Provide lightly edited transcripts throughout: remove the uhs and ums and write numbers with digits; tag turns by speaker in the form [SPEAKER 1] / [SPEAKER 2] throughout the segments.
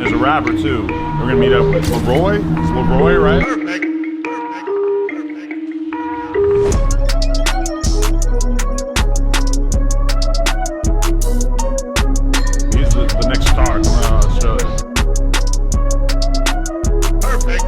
[SPEAKER 1] as a rapper too. We're gonna meet up with LAROI. It's LAROI, right? Perfect. He's the next star coming out of Australia. Perfect.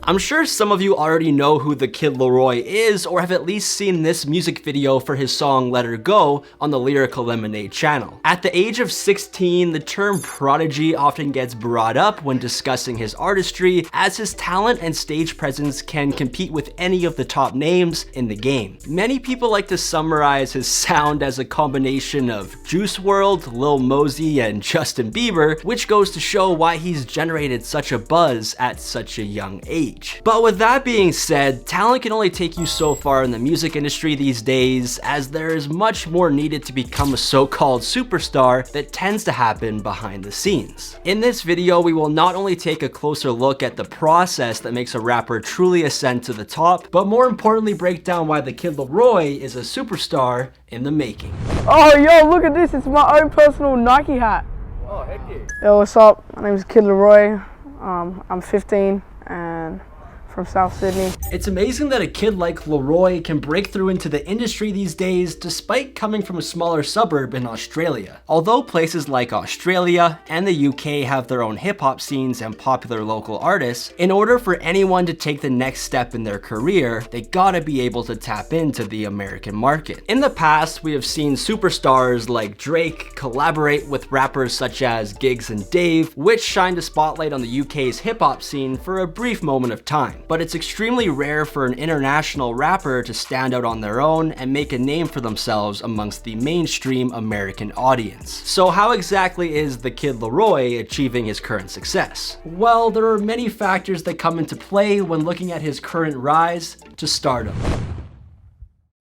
[SPEAKER 2] I'm sure some of you already know who the Kid LAROI is, or have at least seen this music video for his song Let Her Go on the Lyrical Lemonade channel. At the age of 16, the term Prodigy often gets brought up when discussing his artistry, as his talent and stage presence can compete with any of the top names in the game. Many people like to summarize his sound as a combination of Juice WRLD, Lil Mosey, and Justin Bieber, which goes to show why he's generated such a buzz at such a young age. But with that being said, talent can only take you so far in the music industry these days, as there is much more needed to become a so-called superstar that tends to happen behind the scenes. In this video, we will not only take a closer look at the process that makes a rapper truly ascend to the top, but more importantly break down why the Kid LAROI is a superstar in the making.
[SPEAKER 3] Oh yo, look at this, it's my own personal Nike hat.
[SPEAKER 1] Oh, heck yeah.
[SPEAKER 3] Yo, what's up? My name is Kid LAROI. I'm 15 and from South Sydney.
[SPEAKER 2] It's amazing that a kid like LAROI can break through into the industry these days despite coming from a smaller suburb in Australia. Although places like Australia and the UK have their own hip-hop scenes and popular local artists, in order for anyone to take the next step in their career, they gotta be able to tap into the American market. In the past, we have seen superstars like Drake collaborate with rappers such as Giggs and Dave, which shined a spotlight on the UK's hip-hop scene for a brief moment of time. But it's extremely rare for an international rapper to stand out on their own and make a name for themselves amongst the mainstream American audience. So how exactly is the Kid LAROI achieving his current success? Well, there are many factors that come into play when looking at his current rise to stardom.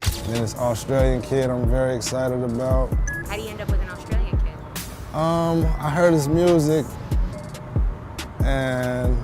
[SPEAKER 4] And this Australian kid I'm very excited about.
[SPEAKER 5] How do you end up with an Australian kid?
[SPEAKER 4] I heard his music and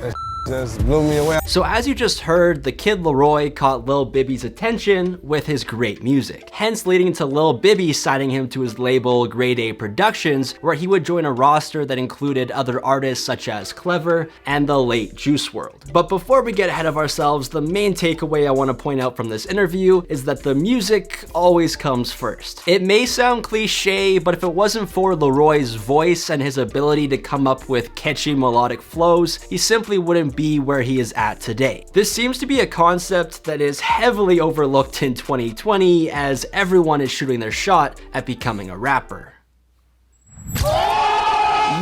[SPEAKER 4] it just blew me away.
[SPEAKER 2] So as you just heard, the Kid LAROI caught Lil Bibby's attention with his great music, hence leading to Lil Bibby signing him to his label Grade A Productions, where he would join a roster that included other artists such as Clever and the late Juice WRLD. But before we get ahead of ourselves, the main takeaway I want to point out from this interview is that the music always comes first. It may sound cliche, but if it wasn't for LAROI's voice and his ability to come up with catchy melodic flows, he simply wouldn't be where he is at today. This seems to be a concept that is heavily overlooked in 2020, as everyone is shooting their shot at becoming a rapper.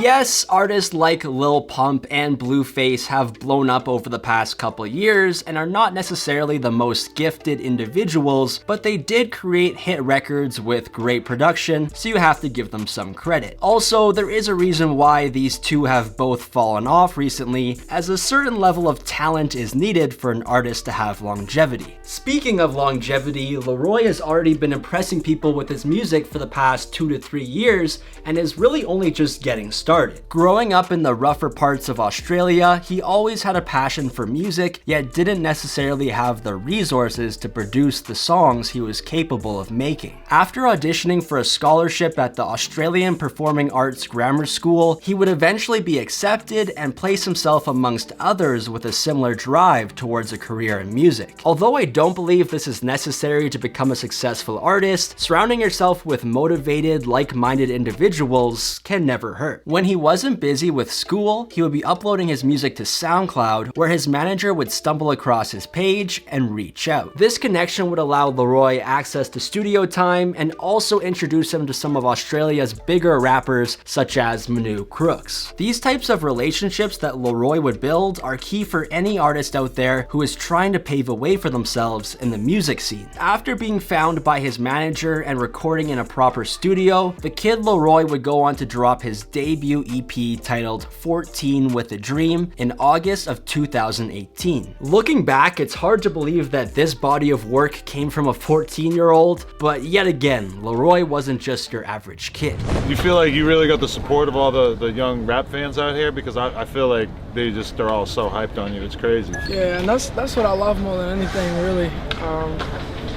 [SPEAKER 2] Yes, artists like Lil Pump and Blueface have blown up over the past couple years and are not necessarily the most gifted individuals, but they did create hit records with great production, so you have to give them some credit. Also, there is a reason why these two have both fallen off recently, as a certain level of talent is needed for an artist to have longevity. Speaking of longevity, LAROI has already been impressing people with his music for the past 2 to 3 years and is really only just getting started. Growing up in the rougher parts of Australia, he always had a passion for music, yet didn't necessarily have the resources to produce the songs he was capable of making. After auditioning for a scholarship at the Australian Performing Arts Grammar School, he would eventually be accepted and place himself amongst others with a similar drive towards a career in music. Although I don't believe this is necessary to become a successful artist, surrounding yourself with motivated, like-minded individuals can never hurt. When he wasn't busy with school, he would be uploading his music to SoundCloud, where his manager would stumble across his page and reach out. This connection would allow LAROI access to studio time and also introduce him to some of Australia's bigger rappers such as Manu Crooks. These types of relationships that LAROI would build are key for any artist out there who is trying to pave a way for themselves in the music scene. After being found by his manager and recording in a proper studio, the Kid LAROI would go on to drop his debut EP titled 14 with a Dream in August of 2018. Looking back, it's hard to believe that this body of work came from a 14-year-old, but yet again, LAROI wasn't just your average kid.
[SPEAKER 1] You feel like you really got the support of all the young rap fans out here? Because I feel like they're all so hyped on you, it's crazy.
[SPEAKER 3] Yeah, and that's what I love more than anything, really.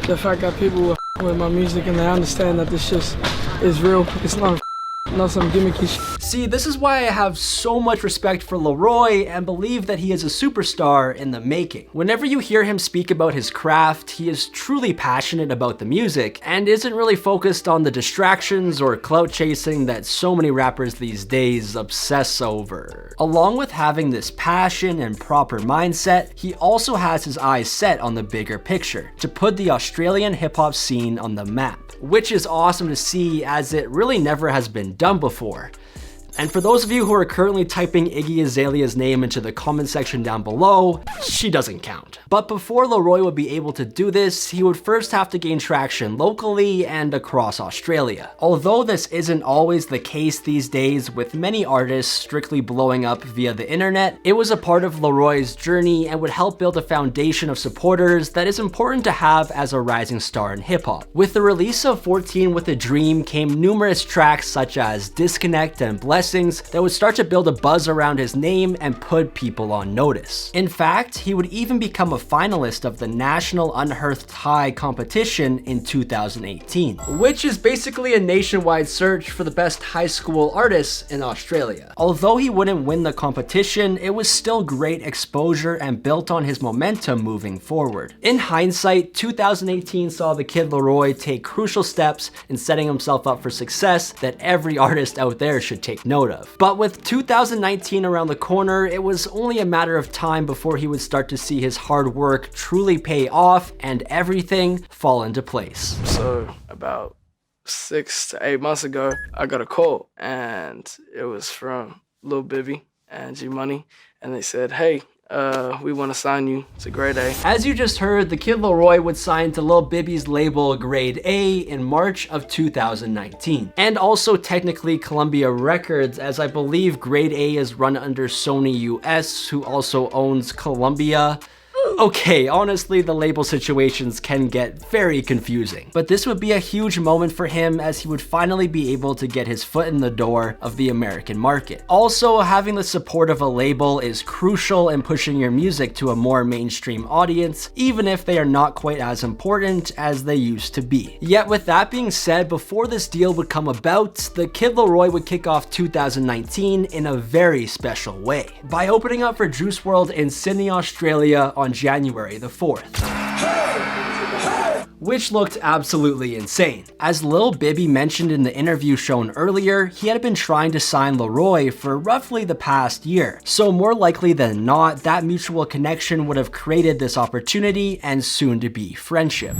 [SPEAKER 3] The fact that people will rocking with my music and they understand that this shit is real. It's not some gimmicky shit.
[SPEAKER 2] See, this is why I have so much respect for LAROI and believe that he is a superstar in the making. Whenever you hear him speak about his craft, he is truly passionate about the music and isn't really focused on the distractions or clout chasing that so many rappers these days obsess over. Along with having this passion and proper mindset, he also has his eyes set on the bigger picture, to put the Australian hip-hop scene on the map, which is awesome to see as it really never has been done before. And for those of you who are currently typing Iggy Azalea's name into the comment section down below, she doesn't count. But before LAROI would be able to do this, he would first have to gain traction locally and across Australia. Although this isn't always the case these days, with many artists strictly blowing up via the internet, it was a part of LAROI's journey and would help build a foundation of supporters that is important to have as a rising star in hip-hop. With the release of 14 with a Dream came numerous tracks such as Disconnect and Blessings that would start to build a buzz around his name and put people on notice. In fact, he would even become a finalist of the National Unearthed High competition in 2018, which is basically a nationwide search for the best high school artists in Australia. Although he wouldn't win the competition, it was still great exposure and built on his momentum moving forward. In hindsight, 2018 saw the Kid LAROI take crucial steps in setting himself up for success that every artist out there should take note of. But with 2019 around the corner, it was only a matter of time before he would start to see his hard work truly pay off and everything fall into place.
[SPEAKER 6] So about 6 to 8 months ago, I got a call and it was from Lil Bibby and G Money, and they said, hey, we want to sign you to Grade A.
[SPEAKER 2] As you just heard, the Kid LAROI would sign to Lil Bibby's label Grade A in March of 2019. And also technically Columbia Records, as I believe Grade A is run under Sony US, who also owns Columbia. Okay, honestly, the label situations can get very confusing, but this would be a huge moment for him as he would finally be able to get his foot in the door of the American market. Also, having the support of a label is crucial in pushing your music to a more mainstream audience, even if they are not quite as important as they used to be. Yet with that being said, before this deal would come about, the Kid LAROI would kick off 2019 in a very special way, by opening up for Juice WRLD in Sydney, Australia on January the 4th. Which looked absolutely insane. As Lil Bibby mentioned in the interview shown earlier, he had been trying to sign LAROI for roughly the past year. So more likely than not, that mutual connection would have created this opportunity and soon to be friendship.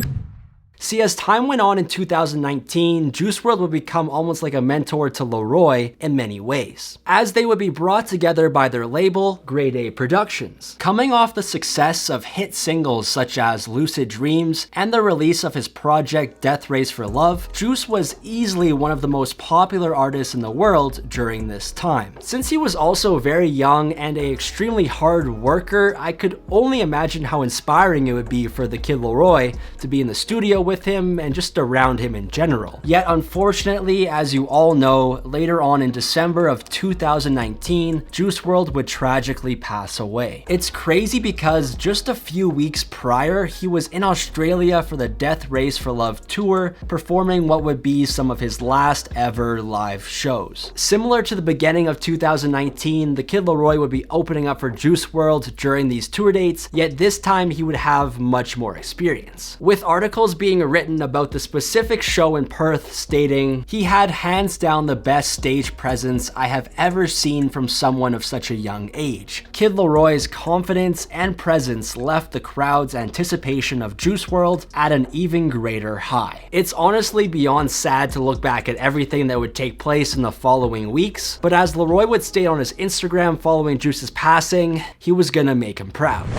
[SPEAKER 2] See, as time went on in 2019, Juice WRLD would become almost like a mentor to LAROI in many ways, as they would be brought together by their label, Grade A Productions. Coming off the success of hit singles such as Lucid Dreams and the release of his project Death Race for Love, Juice was easily one of the most popular artists in the world during this time. Since he was also very young and an extremely hard worker, I could only imagine how inspiring it would be for the Kid LAROI to be in the studio with him and just around him in general. Yet unfortunately, as you all know, later on in December of 2019, Juice WRLD would tragically pass away. It's crazy because just a few weeks prior, he was in Australia for the Death Race for Love tour, performing what would be some of his last ever live shows. Similar to the beginning of 2019, the Kid LAROI would be opening up for Juice WRLD during these tour dates, yet this time he would have much more experience. With articles being written about the specific show in Perth stating, he had hands down the best stage presence I have ever seen from someone of such a young age. Kid LAROI's confidence and presence left the crowd's anticipation of Juice WRLD at an even greater high. It's honestly beyond sad to look back at everything that would take place in the following weeks, but as LAROI would state on his Instagram following Juice's passing, he was gonna make him proud.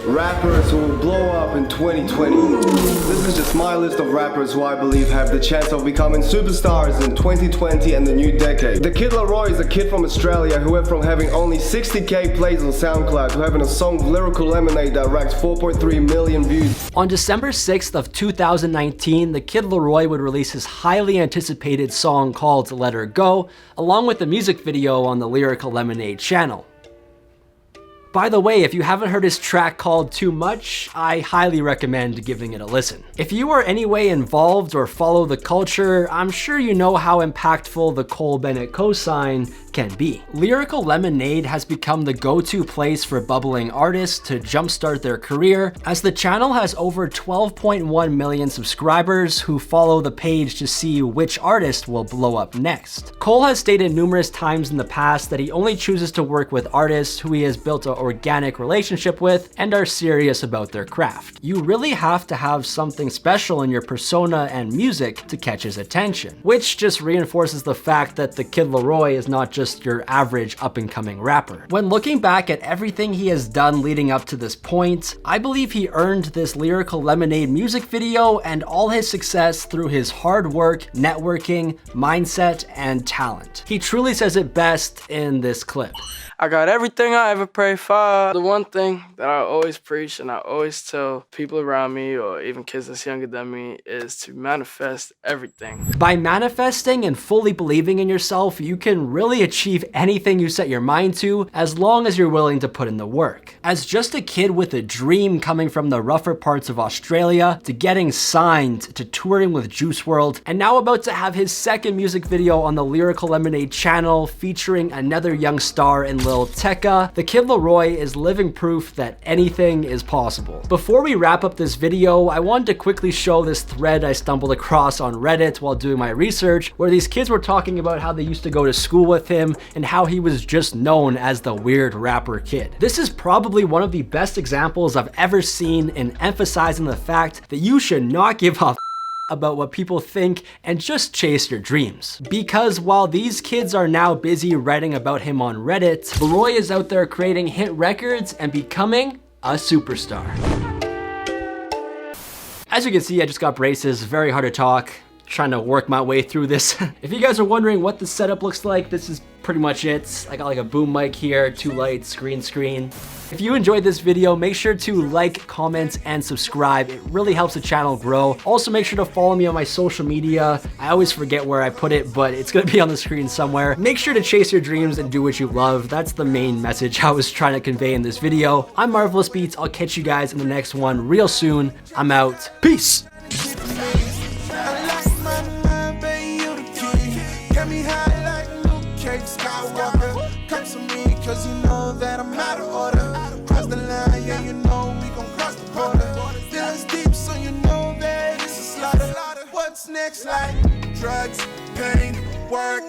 [SPEAKER 7] Rappers who will blow up in 2020. This is just my list of rappers who I believe have the chance of becoming superstars in 2020 and the new decade. The Kid LAROI is a kid from Australia who went from having only 60k plays on SoundCloud to having a song Lyrical Lemonade that racks 4.3 million views.
[SPEAKER 2] On December 6th of 2019, the Kid LAROI would release his highly anticipated song called Let Her Go, along with the music video on the Lyrical Lemonade channel. By the way, if you haven't heard his track called Too Much, I highly recommend giving it a listen. If you are any way involved or follow the culture, I'm sure you know how impactful the Cole Bennett cosign can be. Lyrical Lemonade has become the go-to place for bubbling artists to jumpstart their career, as the channel has over 12.1 million subscribers who follow the page to see which artist will blow up next. Cole has stated numerous times in the past that he only chooses to work with artists who he has built an organic relationship with and are serious about their craft. You really have to have something special in your persona and music to catch his attention, which just reinforces the fact that the Kid LAROI is not just your average up-and-coming rapper. When looking back at everything he has done leading up to this point, I believe he earned this Lyrical Lemonade music video and all his success through his hard work, networking, mindset, and talent. He truly says it best in this clip.
[SPEAKER 6] I got everything I ever prayed for. The one thing that I always preach and I always tell people around me or even kids that's younger than me is to manifest everything.
[SPEAKER 2] By manifesting and fully believing in yourself, you can really achieve anything you set your mind to as long as you're willing to put in the work. As just a kid with a dream coming from the rougher parts of Australia, to getting signed, to touring with Juice WRLD, and now about to have his second music video on the Lyrical Lemonade channel featuring another young star in Lil Tecca, the Kid LAROI is living proof that anything is possible. Before we wrap up this video, I wanted to quickly show this thread I stumbled across on Reddit while doing my research, where these kids were talking about how they used to go to school with him and how he was just known as the weird rapper kid. This is probably one of the best examples I've ever seen in emphasizing the fact that you should not give up about what people think and just chase your dreams. Because while these kids are now busy writing about him on Reddit, LAROI is out there creating hit records and becoming a superstar. As you can see, I just got braces, very hard to talk. Trying to work my way through this. If you guys are wondering what the setup looks like, this is pretty much it. I got like a boom mic here, 2 lights, green screen. If you enjoyed this video, make sure to like, comment, and subscribe. It really helps the channel grow. Also, make sure to follow me on my social media. I always forget where I put it, but it's gonna be on the screen somewhere. Make sure to chase your dreams and do what you love. That's the main message I was trying to convey in this video. I'm Marvellous Beatz. I'll catch you guys in the next one real soon. I'm out. Peace.
[SPEAKER 8] Cause you know that I'm out of order. Cross the line, yeah, you know we gon' cross the border. Feelings deep, so you know that it's a slaughter. What's next? Like drugs, pain, work,